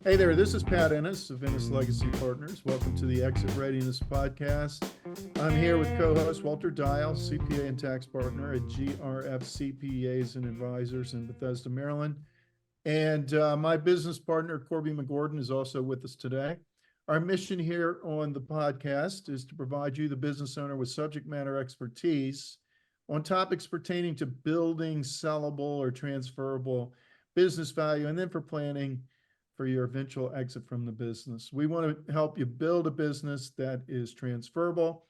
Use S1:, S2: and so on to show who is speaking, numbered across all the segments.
S1: Hey there, this is Pat Ennis of ENNIS Legacy Partners. Welcome to the Exit Readiness podcast. I'm here with co-host Walter Dial, CPA and tax partner at GRF CPAs and Advisors in Bethesda, Maryland. And my business partner, Corby McGordon, is also with us today. Our mission here on the podcast is to provide you, the business owner, with subject matter expertise on topics pertaining to building sellable or transferable business value, and then for planning for your eventual exit from the business. We want to help you build a business that is transferable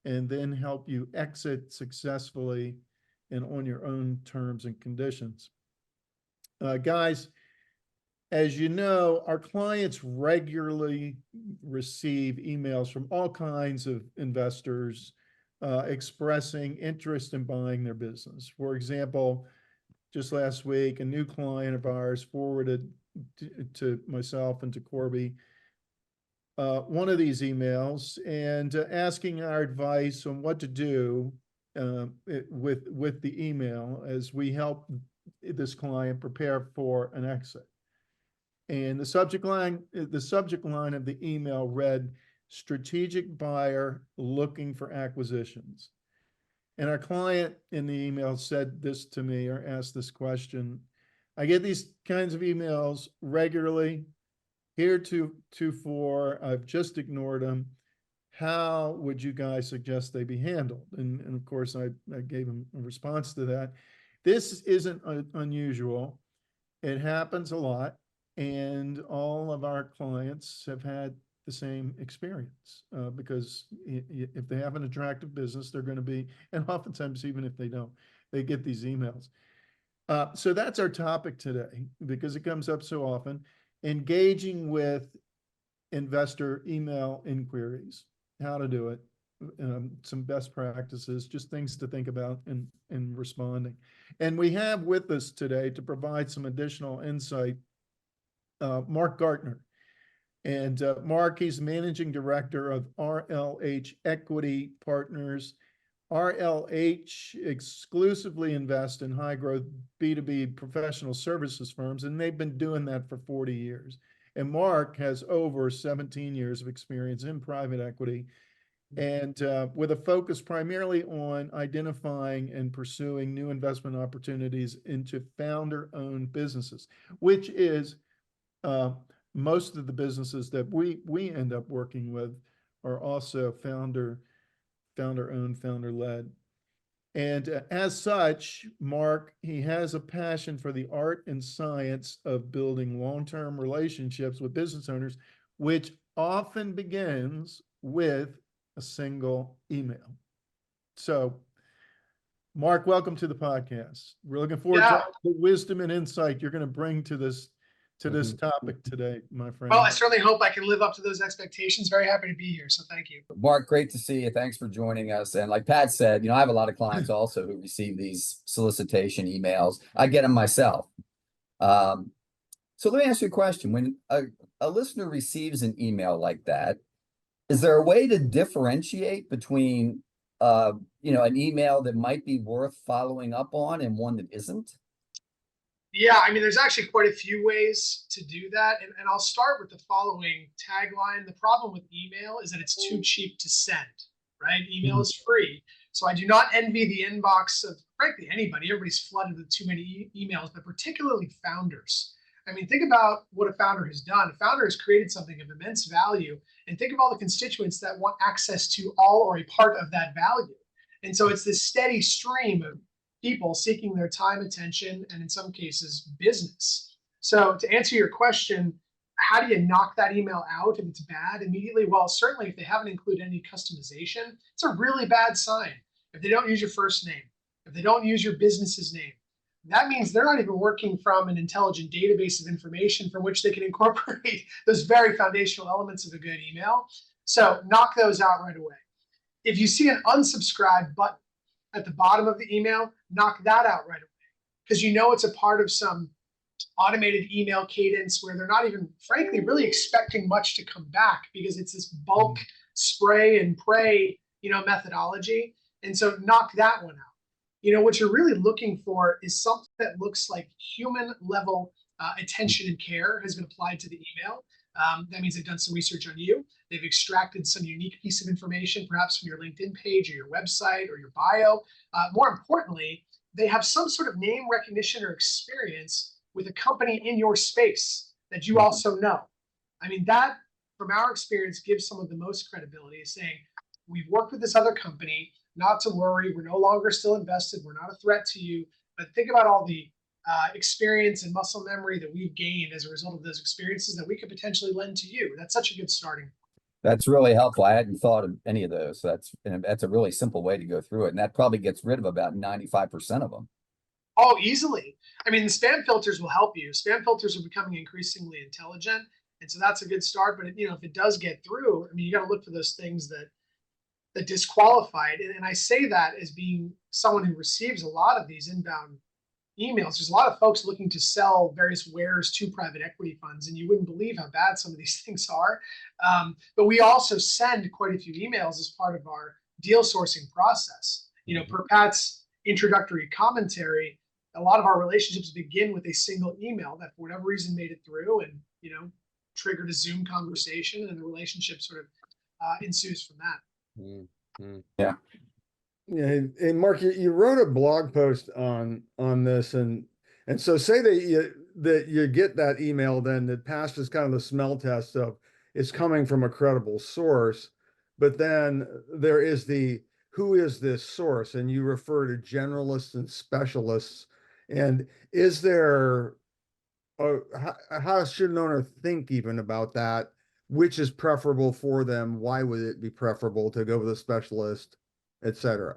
S1: and then help you exit successfully and on your own terms and conditions. Guys, as you know, our clients regularly receive emails from all kinds of investors expressing interest in buying their business. For example, just last week, a new client of ours forwarded to myself and to Corby one of these emails and asking our advice on what to do with the email as we help this client prepare for an exit. And the subject line of the email read, "Strategic buyer looking for acquisitions." And our client in the email said this to me, or asked this question: "I get these kinds of emails regularly. Heretofore, I've just ignored them. How would you guys suggest they be handled?" And of course, I gave him a response to that. This isn't unusual. It happens a lot. And all of our clients have had the same experience because if they have an attractive business, they're going to be, and oftentimes even if they don't, they get these emails. So that's our topic today because it comes up so often: engaging with investor email inquiries, how to do it, some best practices, just things to think about in responding. And we have with us today to provide some additional insight, Mark Gartner. And Mark, he's managing director of RLH Equity Partners. RLH exclusively invests in high growth B2B professional services firms, and they've been doing that for 40 years. And Mark has over 17 years of experience in private equity, and with a focus primarily on identifying and pursuing new investment opportunities into founder-owned businesses, which is most of the businesses that we end up working with are also founder-owned, founder-led. And as such, Mark, he has a passion for the art and science of building long-term relationships with business owners, which often begins with a single email. So, Mark, welcome to the podcast. We're looking forward to the wisdom and insight you're going to bring to this topic today, my friend.
S2: Well, I certainly hope I can live up to those expectations. Very happy to be here. So thank you.
S3: Mark, great to see you. Thanks for joining us. And like Pat said, I have a lot of clients also who receive these solicitation emails. I get them myself. So let me ask you a question. When a listener receives an email like that, is there a way to differentiate between an email that might be worth following up on and one that isn't?
S2: Yeah, I mean, there's actually quite a few ways to do that. And I'll start with the following tagline. The problem with email is that it's too cheap to send, right? Email is free. So I do not envy the inbox of, frankly, anybody. Everybody's flooded with too many emails, but particularly founders. I mean, think about what a founder has done. A founder has created something of immense value. And think of all the constituents that want access to all or a part of that value. And so it's this steady stream of people seeking their time, attention, and in some cases, business. So to answer your question, how do you knock that email out if it's bad immediately? Well, certainly if they haven't included any customization, it's a really bad sign. If they don't use your first name, if they don't use your business's name, that means they're not even working from an intelligent database of information from which they can incorporate those very foundational elements of a good email. So knock those out right away. If you see an unsubscribe button at the bottom of the email, knock that out right away, because it's a part of some automated email cadence where they're not even, frankly, really expecting much to come back because it's this bulk spray and pray, methodology. And so knock that one out. What you're really looking for is something that looks like human level attention and care has been applied to the email. That means they've done some research on you. They've extracted some unique piece of information, perhaps from your LinkedIn page or your website or your bio. More importantly, they have some sort of name recognition or experience with a company in your space that you also know. I mean, that, from our experience, gives someone the most credibility, is saying, we've worked with this other company, not to worry, we're no longer still invested, we're not a threat to you, but think about all the experience and muscle memory that we've gained as a result of those experiences that we could potentially lend to you. That's such a good starting point.
S3: That's really helpful. I hadn't thought of any of those. That's a really simple way to go through it. And that probably gets rid of about 95% of them.
S2: Oh, easily. I mean, the spam filters will help you. Spam filters are becoming increasingly intelligent. And so that's a good start. But if it does get through, I mean, you got to look for those things that disqualify it. And I say that as being someone who receives a lot of these inbound emails. There's a lot of folks looking to sell various wares to private equity funds, and you wouldn't believe how bad some of these things are. But we also send quite a few emails as part of our deal sourcing process. Per Pat's introductory commentary, a lot of our relationships begin with a single email that, for whatever reason, made it through and triggered a Zoom conversation, and the relationship sort of ensues from that.
S3: Yeah.
S1: Yeah, and Mark, you wrote a blog post on this, and so say that you get that email, then that passes kind of the smell test of it's coming from a credible source, but then there is who is this source, and you refer to generalists and specialists, and is there how should an owner think even about that? Which is preferable for them? Why would it be preferable to go with a specialist, etc.?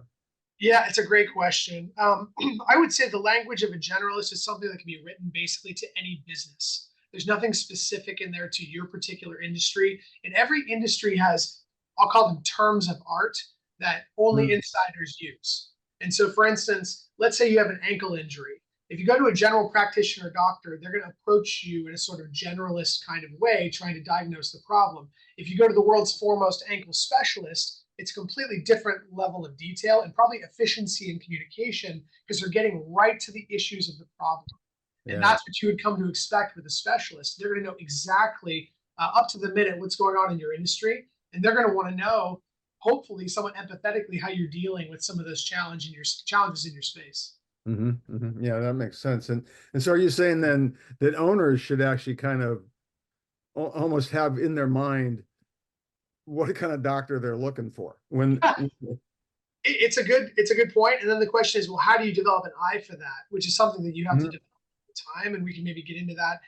S2: Yeah, it's a great question. I would say the language of a generalist is something that can be written basically to any business. There's nothing specific in there to your particular industry. And every industry has, I'll call them terms of art that only insiders use. And so, for instance, let's say you have an ankle injury. If you go to a general practitioner doctor, they're going to approach you in a sort of generalist kind of way, trying to diagnose the problem. If you go to the world's foremost ankle specialist, it's a completely different level of detail and probably efficiency in communication, because they're getting right to the issues of the problem. Yeah. And that's what you would come to expect with a specialist. They're going to know exactly up to the minute what's going on in your industry. And they're going to want to know, hopefully somewhat empathetically, how you're dealing with some of those challenges in your space.
S1: Yeah, that makes sense. And so are you saying then that owners should actually kind of almost have in their mind what kind of doctor they're looking for when
S2: it's a good point. And then the question is, well, how do you develop an eye for that? Which is something that you have to develop over time, and we can maybe get into that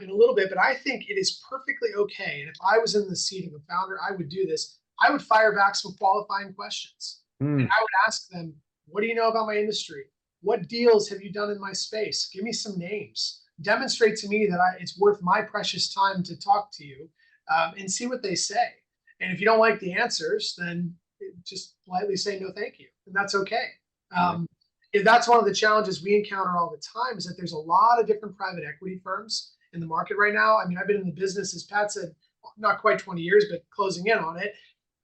S2: in a little bit. But I think it is perfectly okay. And if I was in the seat of a founder, I would do this. I would fire back some qualifying questions. And I would ask them, what do you know about my industry? What deals have you done in my space? Give me some names. Demonstrate to me that it's worth my precious time to talk to you, and see what they say. And if you don't like the answers, then just politely say no, thank you. And that's okay. If that's one of the challenges we encounter all the time, is that there's a lot of different private equity firms in the market right now. I mean, I've been in the business, as Pat said, not quite 20 years, but closing in on it.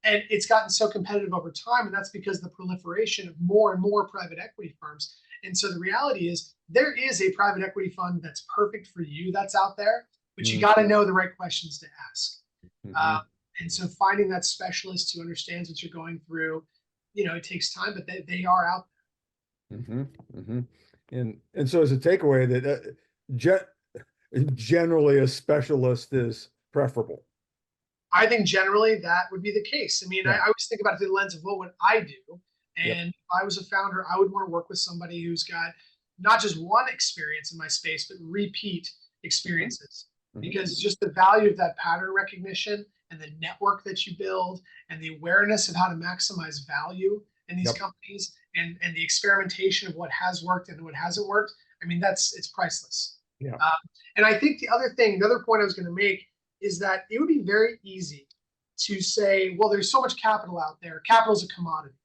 S2: And it's gotten so competitive over time. And that's because of the proliferation of more and more private equity firms. And so the reality is, there is a private equity fund that's perfect for you that's out there, but you got to know the right questions to ask. And so finding that specialist who understands what you're going through, it takes time, but they are out there.
S1: And so as a takeaway, that generally a specialist is preferable.
S2: I think generally that would be the case. I mean, I always think about it through the lens of what would I do? And if I was a founder, I would want to work with somebody who's got not just one experience in my space, but repeat experiences. Because just the value of that pattern recognition and the network that you build and the awareness of how to maximize value in these companies and the experimentation of what has worked and what hasn't worked, I mean, it's priceless. And I think the other point I was going to make is that it would be very easy to say, well, there's so much capital out there. Capital is a commodity.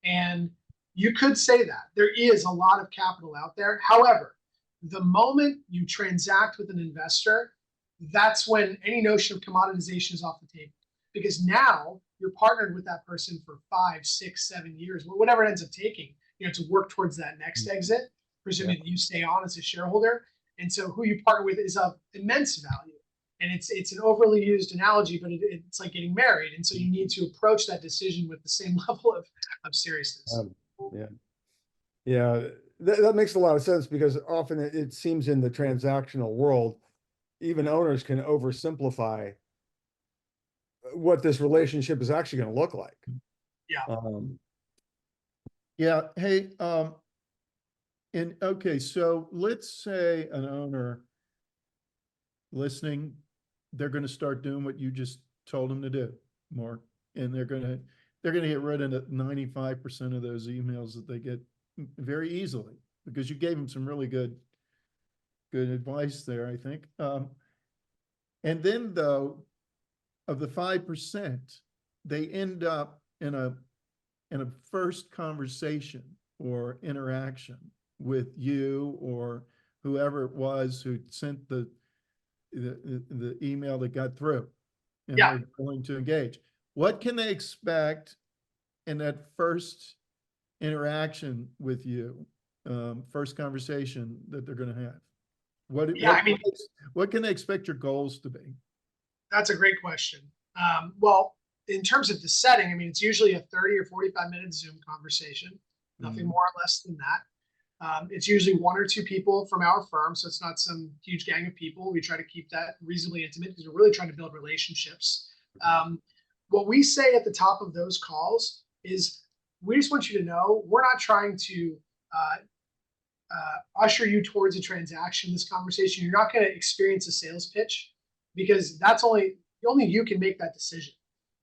S2: And you could say that. There is a lot of capital out there. However, the moment you transact with an investor, that's when any notion of commoditization is off the table. Because now you're partnered with that person for 5, 6, 7 years, whatever it ends up taking, to work towards that next exit, presuming that you stay on as a shareholder. And so who you partner with is of immense value. And it's an overly used analogy, but it's like getting married. And so you need to approach that decision with the same level of seriousness.
S1: Yeah. Yeah, that makes a lot of sense, because often it seems in the transactional world, even owners can oversimplify what this relationship is actually going to look like.
S2: Yeah.
S1: Yeah. Hey, and okay, so let's say an owner listening, they're going to start doing what you just told them to do, Mark, and they're going to get rid of 95% of those emails that they get very easily, because you gave them some really good advice there, I think. And then, though, of the 5%, they end up in a first conversation or interaction with you or whoever it was who sent the email that got through, and
S2: Yeah.
S1: they're going to engage. What can they expect in that first interaction with you, first conversation that they're going to have? What can they expect your goals to be?
S2: That's a great question. Well, in terms of the setting, I mean, it's usually a 30 or 45-minute Zoom conversation, nothing more or less than that. It's usually one or two people from our firm, so it's not some huge gang of people. We try to keep that reasonably intimate because we're really trying to build relationships. What we say at the top of those calls is, we just want you to know we're not trying to usher you towards a transaction in this conversation. You're not going to experience a sales pitch, because that's only you can make that decision.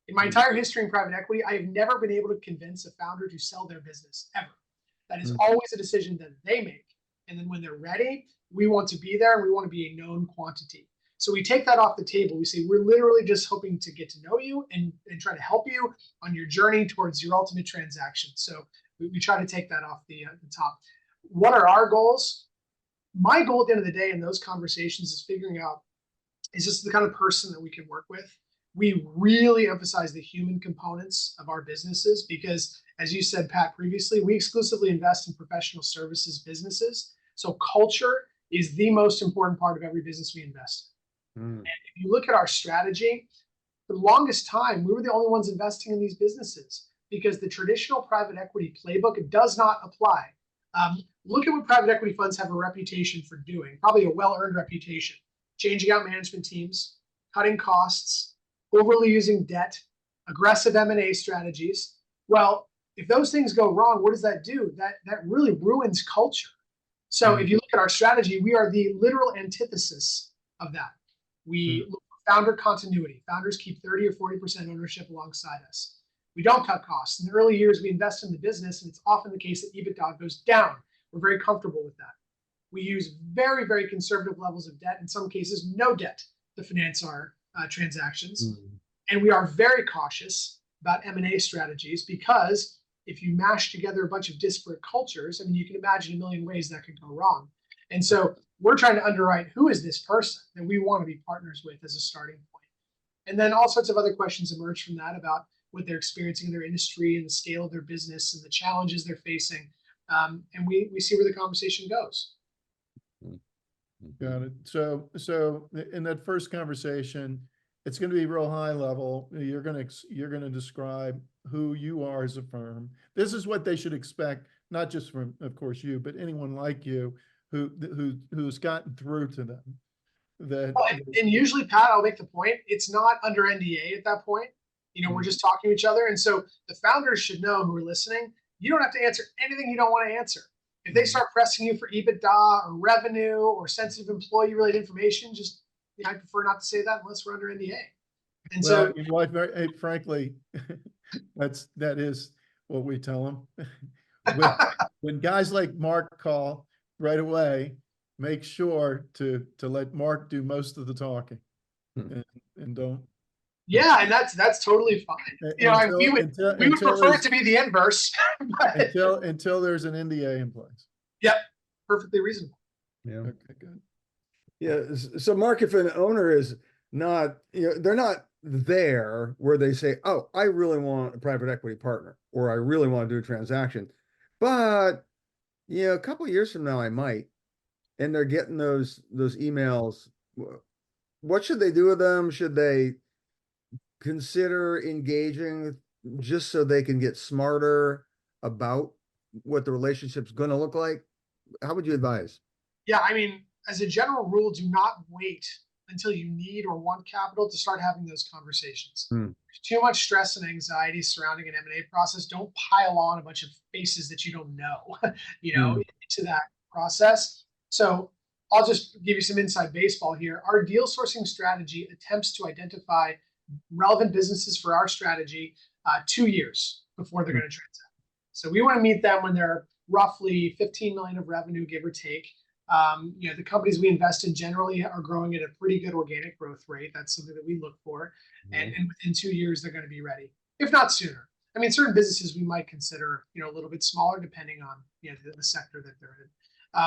S2: In my entire history in private equity, I have never been able to convince a founder to sell their business, ever. That is always a decision that they make. And then when they're ready, we want to be there, and we want to be a known quantity. So we take that off the table. We say, we're literally just hoping to get to know you and try to help you on your journey towards your ultimate transaction. So we try to take that off the top. What are our goals? My goal at the end of the day in those conversations is figuring out, is this the kind of person that we can work with? We really emphasize the human components of our businesses, because, as you said, Pat, previously, we exclusively invest in professional services businesses. So culture is the most important part of every business we invest in. And if you look at our strategy, for the longest time, we were the only ones investing in these businesses, because the traditional private equity playbook does not apply. Look at what private equity funds have a reputation for doing, probably a well-earned reputation: changing out management teams, cutting costs, overly using debt, aggressive M&A strategies. Well, if those things go wrong, what does that do? That really ruins culture. So if you look at our strategy, we are the literal antithesis of that. We look for founder continuity. Founders keep 30 or 40% ownership alongside us. We don't cut costs. In the early years, we invest in the business, and it's often the case that EBITDA goes down. We're very comfortable with that. We use very, very conservative levels of debt, in some cases no debt, to finance our transactions. And we are very cautious about M&A strategies, because if you mash together a bunch of disparate cultures, I mean, you can imagine a million ways that could go wrong. And so we're trying to underwrite, who is this person that we want to be partners with as a starting point. And then all sorts of other questions emerge from that about what they're experiencing in their industry and the scale of their business and the challenges they're facing. And we see where the conversation goes.
S1: Got it. So in that first conversation, it's going to be real high level. You're going to describe who you are as a firm. This is what they should expect, not just from, of course, you, but anyone like you who's gotten through to them.
S2: And usually, Pat, I'll make the point, it's not under NDA at that point. We're just talking to each other. And so the founders should know, who are listening, you don't have to answer anything you don't want to answer. If they start pressing you for EBITDA or revenue or sensitive employee-related information, just, I prefer not to say that unless we're under NDA. And
S1: well, so, frankly, that is what we tell them. When guys like Mark call right away, make sure to let Mark do most of the talking, and don't.
S2: Yeah, and that's totally fine. We would prefer it to be the inverse.
S1: until there's an NDA in place.
S2: Yep, perfectly reasonable.
S1: Yeah. Okay, good.
S4: Yeah. So, Mark, if an owner is not, they're not there where they say, "Oh, I really want a private equity partner," or "I really want to do a transaction," but a couple of years from now, I might. and they're getting those emails, what should they do with them? Should they consider engaging just so they can get smarter about what the relationship's going to look like? How would you advise?
S2: Yeah, I mean, as a general rule, do not wait until you need or want capital to start having those conversations.
S4: Hmm.
S2: There's too much stress and anxiety surrounding an M&A process. Don't pile on a bunch of faces that you don't know, into that process. So I'll just give you some inside baseball here. Our deal sourcing strategy attempts to identify relevant businesses for our strategy 2 years before they're going to transact. So we want to meet them when they're roughly 15 million of revenue, give or take. The companies we invest in generally are growing at a pretty good organic growth rate. That's something that we look for. And within 2 years, they're going to be ready, if not sooner. I mean, certain businesses we might consider, a little bit smaller depending on, the sector that they're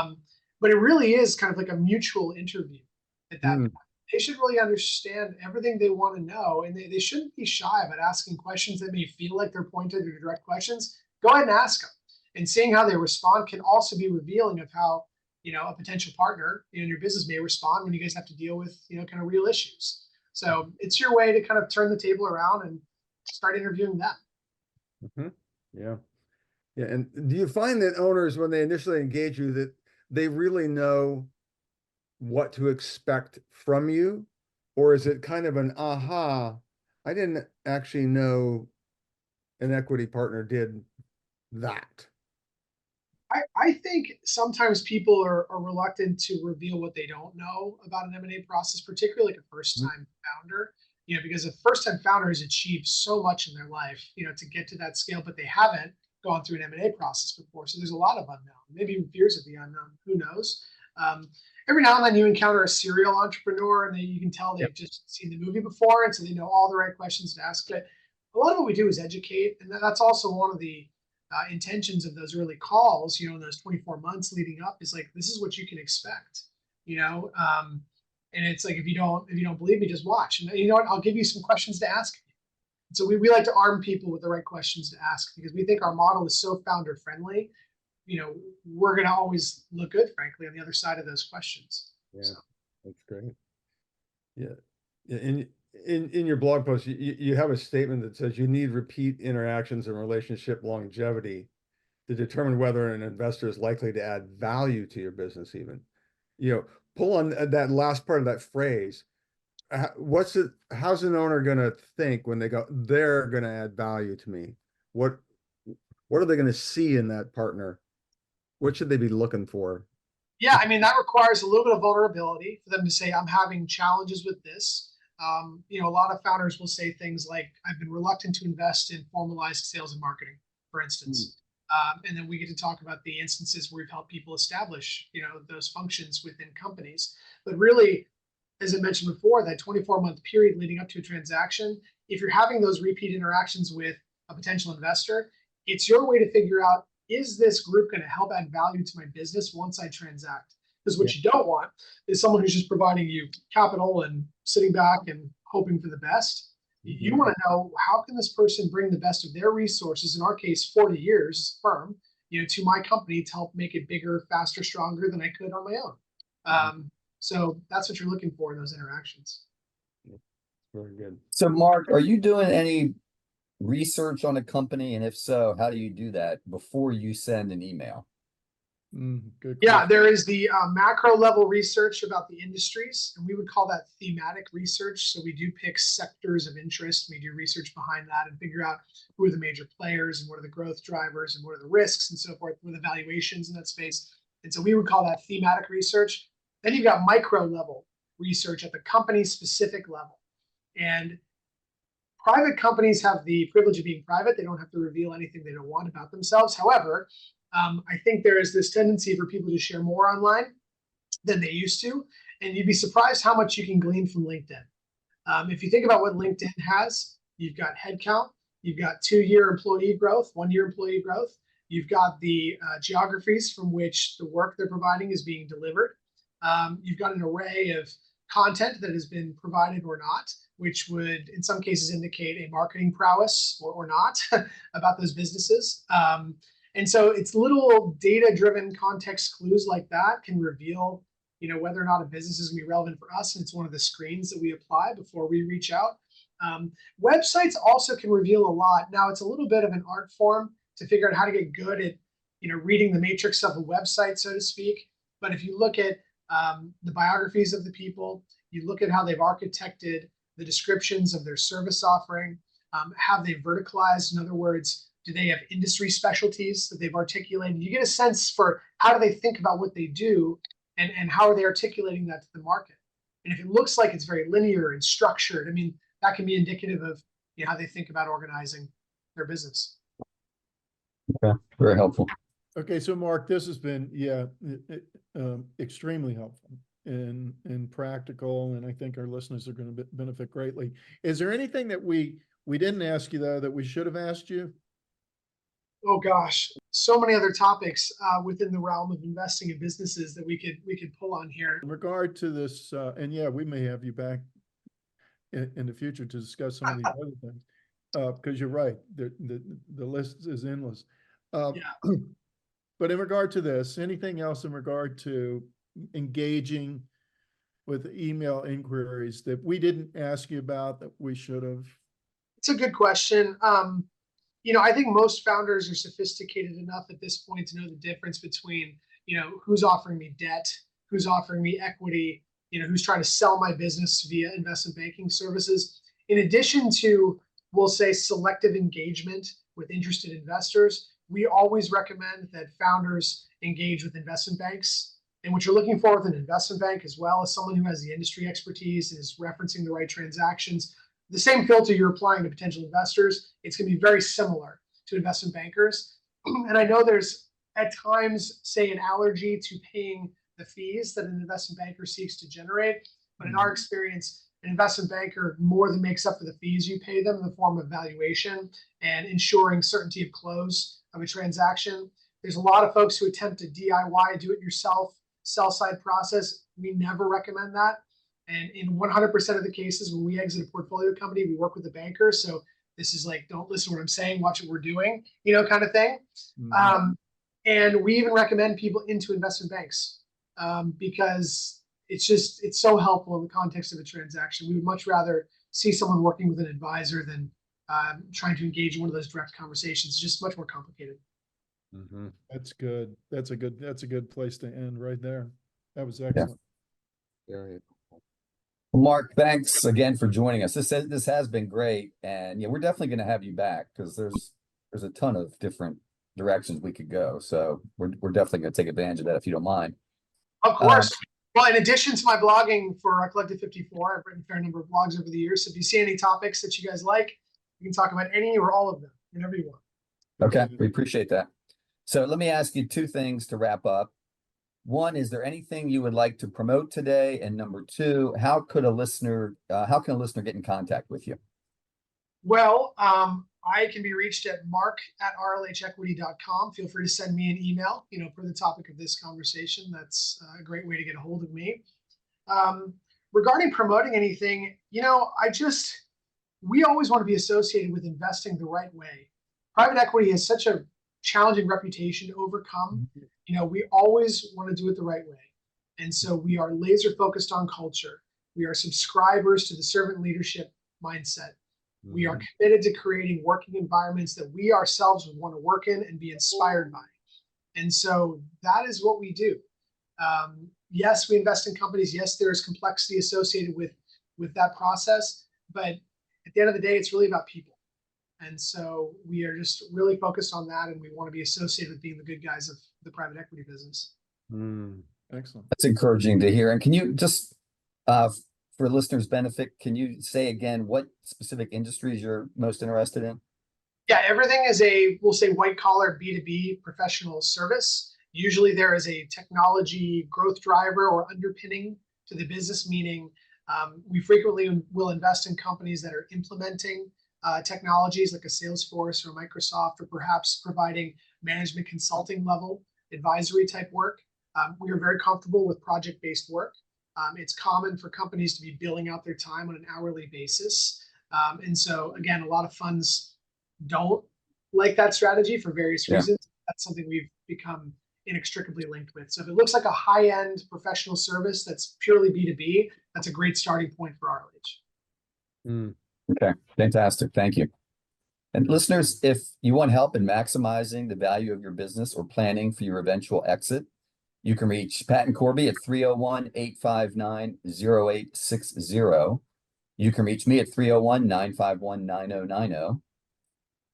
S2: in. But it really is kind of like a mutual interview at that point. They should really understand everything they want to know, and they shouldn't be shy about asking questions that may feel like they're pointed or direct questions. Go ahead and ask them. And seeing how they respond can also be revealing of how, a potential partner in your business may respond when you guys have to deal with, kind of real issues. So it's your way to kind of turn the table around and start interviewing them.
S4: Yeah. Yeah. And do you find that owners, when they initially engage you, that they really know what to expect from you? Or is it kind of an aha, I didn't actually know an equity partner did that?
S2: I think sometimes people are reluctant to reveal what they don't know about an M&A process, particularly like a first-time founder, because a first-time founder has achieved so much in their life, to get to that scale, but they haven't gone through an M&A process before. So there's a lot of unknown, maybe even fears of the unknown. Who knows? Every now and then you encounter a serial entrepreneur and you can tell they've just seen the movie before, and so they know all the right questions to ask. But a lot of what we do is educate, and that's also one of the intentions of those early calls, in those 24 months leading up, is like, this is what you can expect, and it's like, if you don't believe me, just watch. And you know what, I'll give you some questions to ask. So we like to arm people with the right questions to ask, because we think our model is so founder friendly. We're going to always look good, frankly, on the other side of those questions.
S4: Yeah, so. That's great. Yeah. In your blog post, you have a statement that says you need repeat interactions and relationship longevity to determine whether an investor is likely to add value to your business. Even, pull on that last part of that phrase. How's an owner going to think when they go, they're going to add value to me? What are they going to see in that partner? What should they be looking for?
S2: Yeah, I mean, that requires a little bit of vulnerability for them to say, I'm having challenges with this. A lot of founders will say things like, I've been reluctant to invest in formalized sales and marketing, for instance. And then we get to talk about the instances where we've helped people establish, those functions within companies. But really, as I mentioned before, that 24-month period leading up to a transaction, if you're having those repeat interactions with a potential investor, it's your way to figure out, is this group going to help add value to my business once I transact? Because what you don't want is someone who's just providing you capital and sitting back and hoping for the best. You want to know, how can this person bring the best of their resources, in our case, 40 years as a firm, to my company to help make it bigger, faster, stronger than I could on my own. So that's what you're looking for in those interactions.
S4: Very good.
S3: So Mark, are you doing any research on a company? And if so, how do you do that before you send an email?
S1: Good
S2: Yeah,
S1: question.
S2: there is the macro level research about the industries, and we would call that thematic research. So we do pick sectors of interest. We do research behind that and figure out who are the major players and what are the growth drivers and what are the risks and so forth, what are the valuations in that space. And so we would call that thematic research. Then you've got micro level research at the company specific level. And private companies have the privilege of being private. They don't have to reveal anything they don't want about themselves. However, I think there is this tendency for people to share more online than they used to. And you'd be surprised how much you can glean from LinkedIn. If you think about what LinkedIn has, you've got headcount, you've got 2-year employee growth, 1-year employee growth. You've got the geographies from which the work they're providing is being delivered. You've got an array of content that has been provided or not, which would in some cases indicate a marketing prowess or not about those businesses. And so it's little data-driven context clues like that can reveal, whether or not a business is going to be relevant for us. And it's one of the screens that we apply before we reach out. Websites also can reveal a lot. Now, it's a little bit of an art form to figure out how to get good at, reading the matrix of a website, so to speak. But if you look at the biographies of the people, you look at how they've architected the descriptions of their service offering, have they verticalized? In other words, do they have industry specialties that they've articulated? You get a sense for how do they think about what they do, and how are they articulating that to the market? And if it looks like it's very linear and structured, I mean, that can be indicative of how they think about organizing their business.
S3: Okay, very helpful.
S1: Okay, so Mark, this has been extremely helpful and practical, and I think our listeners are going to benefit greatly. Is there anything that we didn't ask you though that we should have asked you?
S2: Oh gosh, so many other topics within the realm of investing in businesses that we could pull on here.
S1: In regard to this, and yeah, we may have you back in the future to discuss some of these other things, because you're right, the list is endless.
S2: Yeah.
S1: But in regard to this, anything else in regard to engaging with email inquiries that we didn't ask you about that we should have?
S2: It's a good question. I think most founders are sophisticated enough at this point to know the difference between, who's offering me debt, who's offering me equity, who's trying to sell my business via investment banking services. In addition to, we'll say, selective engagement with interested investors, we always recommend that founders engage with investment banks. And what you're looking for with an investment bank, as well as someone who has the industry expertise, is referencing the right transactions. The same filter you're applying to potential investors, it's going to be very similar to investment bankers. And I know there's at times, say, an allergy to paying the fees that an investment banker seeks to generate. But in our experience, an investment banker more than makes up for the fees you pay them in the form of valuation and ensuring certainty of close of a transaction. There's a lot of folks who attempt to DIY, do it yourself, sell side process. We never recommend that. And in 100% of the cases, when we exit a portfolio company, we work with the banker. So this is like, don't listen to what I'm saying, watch what we're doing, kind of thing. Mm-hmm. And we even recommend people into investment banks because it's so helpful in the context of a transaction. We would much rather see someone working with an advisor than trying to engage in one of those direct conversations. It's just much more complicated.
S1: Mm-hmm. That's good. That's a good place to end right there. That was excellent.
S4: Yeah. Very cool.
S3: Mark, thanks again for joining us. This has been great, and we're definitely going to have you back because there's a ton of different directions we could go. So we're definitely going to take advantage of that if you don't mind.
S2: Of course. Well, in addition to my blogging for Collective 54, I've written a fair number of blogs over the years. So if you see any topics that you guys like, you can talk about any or all of them, whenever you want.
S3: Okay, we appreciate that. So let me ask you two things to wrap up. One, is there anything you would like to promote today? And number two, how can a listener get in contact with you?
S2: Well, I can be reached at mark@rlhequity.com. Feel free to send me an email, for the topic of this conversation. That's a great way to get a hold of me. Regarding promoting anything, we always want to be associated with investing the right way. Private equity has such a challenging reputation to overcome. We always want to do it the right way. And so we are laser focused on culture. We are subscribers to the servant leadership mindset. Mm-hmm. We are committed to creating working environments that we ourselves would want to work in and be inspired by. And so that is what we do. Yes, we invest in companies. Yes, there is complexity associated with that process. But at the end of the day, it's really about people. And so we are just really focused on that, and we want to be associated with being the good guys of the private equity business.
S1: Excellent.
S3: That's encouraging to hear. And can you just, for listeners' benefit, can you say again what specific industries you're most interested in?
S2: Yeah, everything is we'll say white collar B2B professional service. Usually there is a technology growth driver or underpinning to the business, meaning we frequently will invest in companies that are implementing technologies like a Salesforce or Microsoft, or perhaps providing management consulting level advisory type work. We are very comfortable with project-based work. It's common for companies to be billing out their time on an hourly basis. And so again, a lot of funds don't like that strategy for various reasons. that's something we've become inextricably linked with. So if it looks like a high-end professional service that's purely B2B, that's a great starting point for RLH.
S3: Okay, fantastic. Thank you. And listeners, if you want help in maximizing the value of your business or planning for your eventual exit, you can reach Pat and Corby at 301-859-0860. You can reach me at 301-951-9090.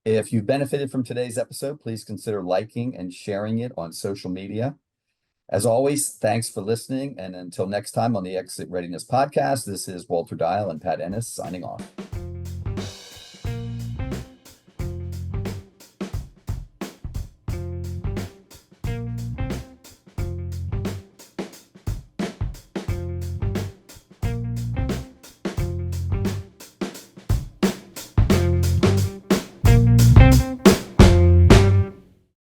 S3: If you've benefited from today's episode, please consider liking and sharing it on social media. As always, thanks for listening. And until next time on the Exit Readiness Podcast, this is Walter Dial and Pat Ennis signing off.